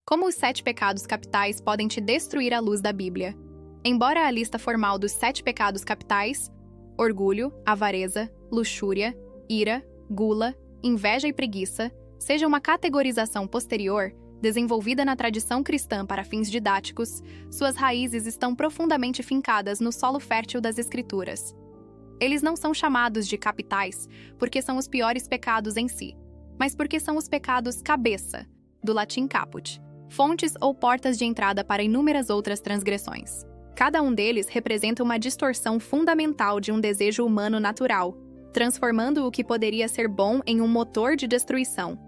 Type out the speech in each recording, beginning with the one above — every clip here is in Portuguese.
Como os 7 pecados capitais podem te destruir à luz da Bíblia? Embora a lista formal dos 7 pecados capitais, orgulho, avareza, luxúria, ira, gula, inveja e preguiça, seja uma categorização posterior, desenvolvida na tradição cristã para fins didáticos, suas raízes estão profundamente fincadas no solo fértil das Escrituras. Eles não são chamados de capitais porque são os piores pecados em si, mas porque são os pecados cabeça, do latim caput, fontes ou portas de entrada para inúmeras outras transgressões. Cada um deles representa uma distorção fundamental de um desejo humano natural, transformando o que poderia ser bom em um motor de destruição.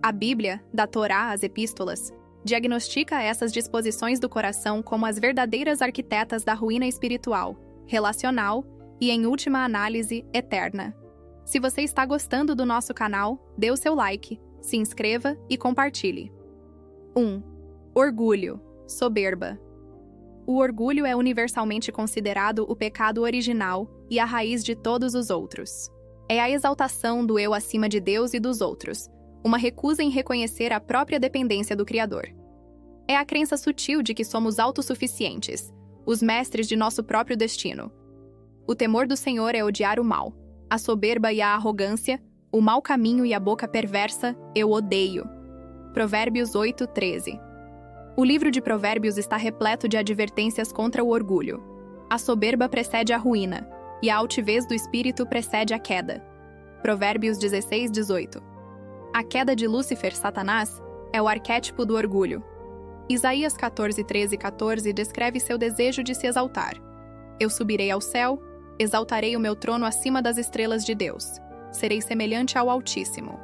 A Bíblia, da Torá às Epístolas, diagnostica essas disposições do coração como as verdadeiras arquitetas da ruína espiritual, relacional e, em última análise, eterna. Se você está gostando do nosso canal, dê o seu like, se inscreva e compartilhe. 1. Orgulho, soberba. O orgulho é universalmente considerado o pecado original e a raiz de todos os outros. É a exaltação do eu acima de Deus e dos outros, uma recusa em reconhecer a própria dependência do Criador. É a crença sutil de que somos autossuficientes, os mestres de nosso próprio destino. O temor do Senhor é odiar o mal, a soberba e a arrogância, o mau caminho e a boca perversa, eu odeio. Provérbios 8:13. O livro de Provérbios está repleto de advertências contra o orgulho. A soberba precede a ruína, e a altivez do espírito precede a queda. Provérbios 16:18. A queda de Lúcifer, Satanás, é o arquétipo do orgulho. Isaías 14:13-14 descreve seu desejo de se exaltar. Eu subirei ao céu, exaltarei o meu trono acima das estrelas de Deus. Serei semelhante ao Altíssimo.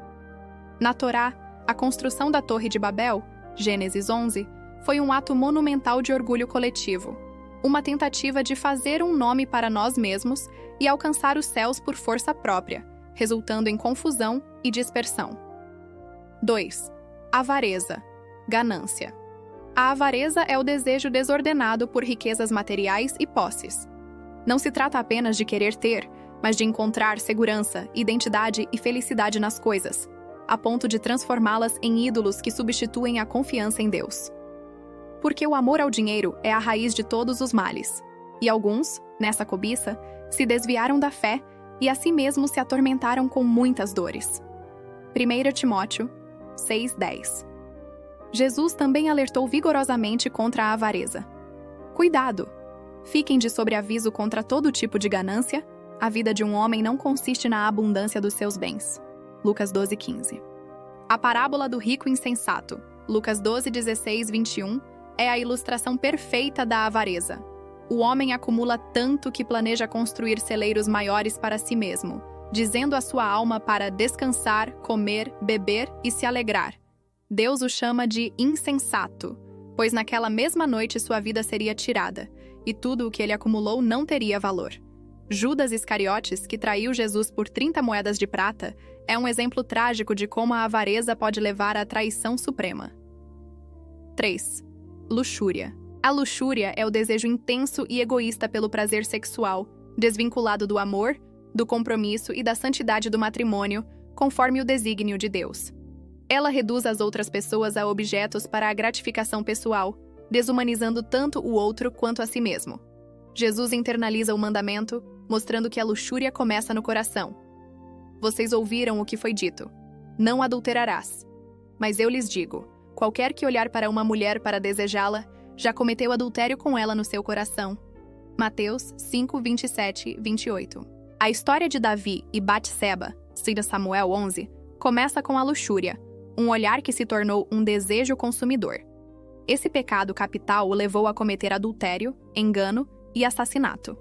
Na Torá, a construção da Torre de Babel, Gênesis 11, foi um ato monumental de orgulho coletivo, uma tentativa de fazer um nome para nós mesmos e alcançar os céus por força própria, resultando em confusão e dispersão. 2. Avareza, ganância. A avareza é o desejo desordenado por riquezas materiais e posses. Não se trata apenas de querer ter, mas de encontrar segurança, identidade e felicidade nas coisas, a ponto de transformá-las em ídolos que substituem a confiança em Deus. Porque o amor ao dinheiro é a raiz de todos os males, e alguns, nessa cobiça, se desviaram da fé e a si mesmos se atormentaram com muitas dores. 1 Timóteo 6:10. Jesus também alertou vigorosamente contra a avareza. Cuidado! Fiquem de sobreaviso contra todo tipo de ganância. A vida de um homem não consiste na abundância dos seus bens. Lucas 12:15. A parábola do rico insensato, Lucas 12:16-21, é a ilustração perfeita da avareza. O homem acumula tanto que planeja construir celeiros maiores para si mesmo, dizendo à sua alma para descansar, comer, beber e se alegrar. Deus o chama de insensato, pois naquela mesma noite sua vida seria tirada, e tudo o que ele acumulou não teria valor. Judas Iscariotes, que traiu Jesus por 30 moedas de prata, é um exemplo trágico de como a avareza pode levar à traição suprema. 3. Luxúria. A luxúria é o desejo intenso e egoísta pelo prazer sexual, desvinculado do amor, do compromisso e da santidade do matrimônio, conforme o desígnio de Deus. Ela reduz as outras pessoas a objetos para a gratificação pessoal, desumanizando tanto o outro quanto a si mesmo. Jesus internaliza o mandamento, mostrando que a luxúria começa no coração. Vocês ouviram o que foi dito: não adulterarás. Mas eu lhes digo, qualquer que olhar para uma mulher para desejá-la, já cometeu adultério com ela no seu coração. Mateus 5:27-28. A história de Davi e Batseba, 2 Samuel 11, começa com a luxúria, um olhar que se tornou um desejo consumidor. Esse pecado capital o levou a cometer adultério, engano e assassinato.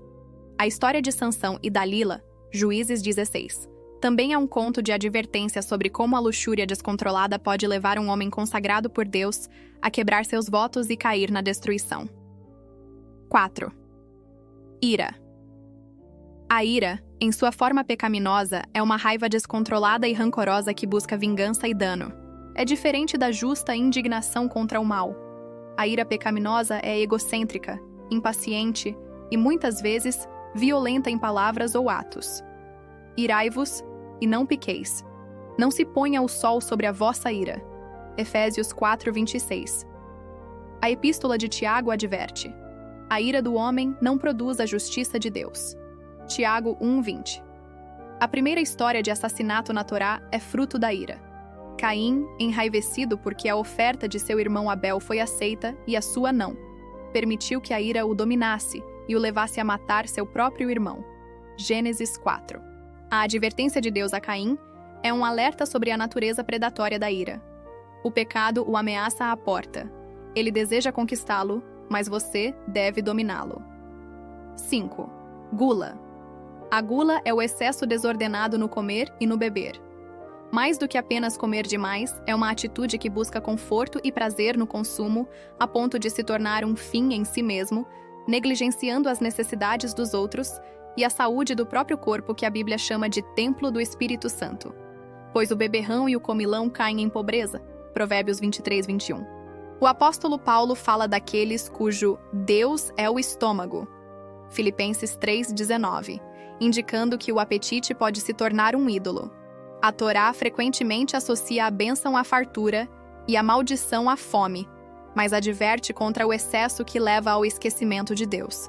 A história de Sansão e Dalila, Juízes 16, também é um conto de advertência sobre como a luxúria descontrolada pode levar um homem consagrado por Deus a quebrar seus votos e cair na destruição. 4. Ira. A ira, em sua forma pecaminosa, é uma raiva descontrolada e rancorosa que busca vingança e dano. É diferente da justa indignação contra o mal. A ira pecaminosa é egocêntrica, impaciente e, muitas vezes, violenta em palavras ou atos. Irai-vos e não piqueis. Não se ponha o sol sobre a vossa ira. Efésios 4:26. A Epístola de Tiago adverte: a ira do homem não produz a justiça de Deus. Tiago 1:20. A primeira história de assassinato na Torá é fruto da ira. Caim, enraivecido porque a oferta de seu irmão Abel foi aceita e a sua não, permitiu que a ira o dominasse e o levasse a matar seu próprio irmão. Gênesis 4. A advertência de Deus a Caim é um alerta sobre a natureza predatória da ira. O pecado o ameaça à porta. Ele deseja conquistá-lo, mas você deve dominá-lo. 5. Gula. A gula é o excesso desordenado no comer e no beber. Mais do que apenas comer demais, é uma atitude que busca conforto e prazer no consumo, a ponto de se tornar um fim em si mesmo, negligenciando as necessidades dos outros e a saúde do próprio corpo, que a Bíblia chama de templo do Espírito Santo. Pois o beberrão e o comilão caem em pobreza. Provérbios 23:21. O apóstolo Paulo fala daqueles cujo Deus é o estômago. Filipenses 3:19, indicando que o apetite pode se tornar um ídolo. A Torá frequentemente associa a bênção à fartura e a maldição à fome, mas adverte contra o excesso que leva ao esquecimento de Deus.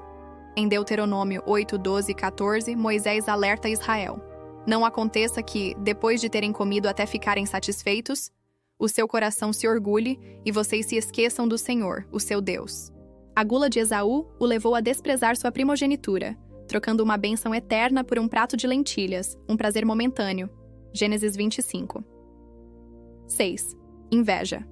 Em Deuteronômio 8:12 e 14, Moisés alerta Israel: não aconteça que, depois de terem comido até ficarem satisfeitos, o seu coração se orgulhe e vocês se esqueçam do Senhor, o seu Deus. A gula de Esaú o levou a desprezar sua primogenitura, trocando uma bênção eterna por um prato de lentilhas, um prazer momentâneo. Gênesis 25. 6. Inveja.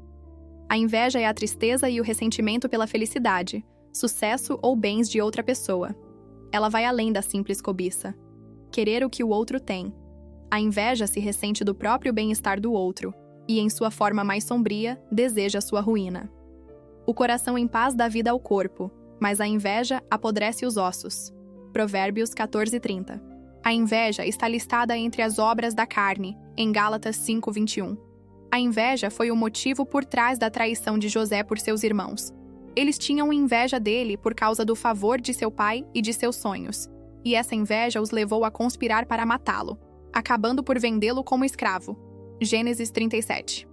A inveja é a tristeza e o ressentimento pela felicidade, sucesso ou bens de outra pessoa. Ela vai além da simples cobiça. Querer o que o outro tem. A inveja se ressente do próprio bem-estar do outro e, em sua forma mais sombria, deseja sua ruína. O coração em paz dá vida ao corpo, mas a inveja apodrece os ossos. Provérbios 14:30. A inveja está listada entre as obras da carne, em Gálatas 5:21. A inveja foi o motivo por trás da traição de José por seus irmãos. Eles tinham inveja dele por causa do favor de seu pai e de seus sonhos, e essa inveja os levou a conspirar para matá-lo, acabando por vendê-lo como escravo. Gênesis 37.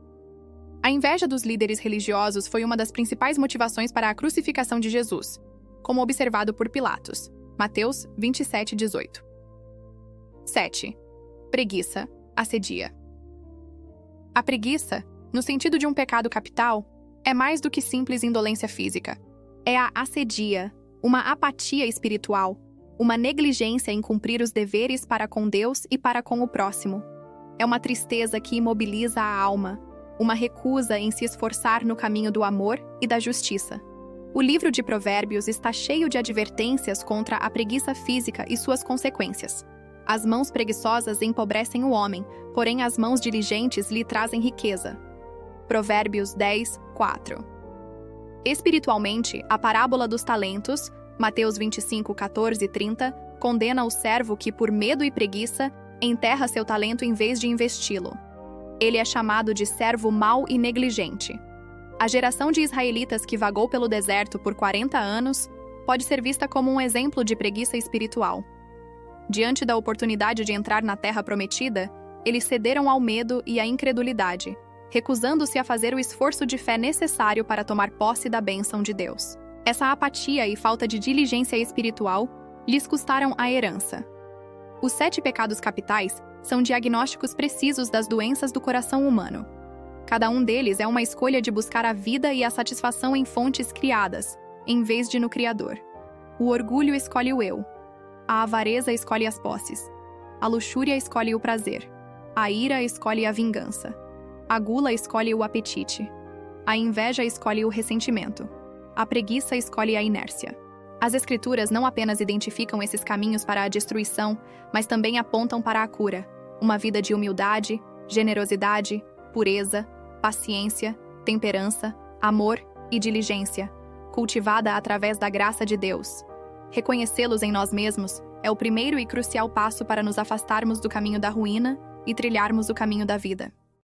A inveja dos líderes religiosos foi uma das principais motivações para a crucificação de Jesus, como observado por Pilatos. Mateus 27:18. 7. Preguiça assedia. A preguiça, no sentido de um pecado capital, é mais do que simples indolência física. É a assedia, uma apatia espiritual, uma negligência em cumprir os deveres para com Deus e para com o próximo. É uma tristeza que imobiliza a alma, uma recusa em se esforçar no caminho do amor e da justiça. O livro de Provérbios está cheio de advertências contra a preguiça física e suas consequências. As mãos preguiçosas empobrecem o homem, porém as mãos diligentes lhe trazem riqueza. Provérbios 10:4. Espiritualmente, a parábola dos talentos, Mateus 25:14 e 30, condena o servo que, por medo e preguiça, enterra seu talento em vez de investi-lo. Ele é chamado de servo mau e negligente. A geração de israelitas que vagou pelo deserto por 40 anos pode ser vista como um exemplo de preguiça espiritual. Diante da oportunidade de entrar na terra prometida, eles cederam ao medo e à incredulidade, recusando-se a fazer o esforço de fé necessário para tomar posse da bênção de Deus. Essa apatia e falta de diligência espiritual lhes custaram a herança. Os 7 pecados capitais são diagnósticos precisos das doenças do coração humano. Cada um deles é uma escolha de buscar a vida e a satisfação em fontes criadas, em vez de no Criador. O orgulho escolhe o eu. A avareza escolhe as posses. A luxúria escolhe o prazer. A ira escolhe a vingança. A gula escolhe o apetite. A inveja escolhe o ressentimento. A preguiça escolhe a inércia. As Escrituras não apenas identificam esses caminhos para a destruição, mas também apontam para a cura. Uma vida de humildade, generosidade, pureza, paciência, temperança, amor e diligência, cultivada através da graça de Deus. Reconhecê-los em nós mesmos é o primeiro e crucial passo para nos afastarmos do caminho da ruína e trilharmos o caminho da vida.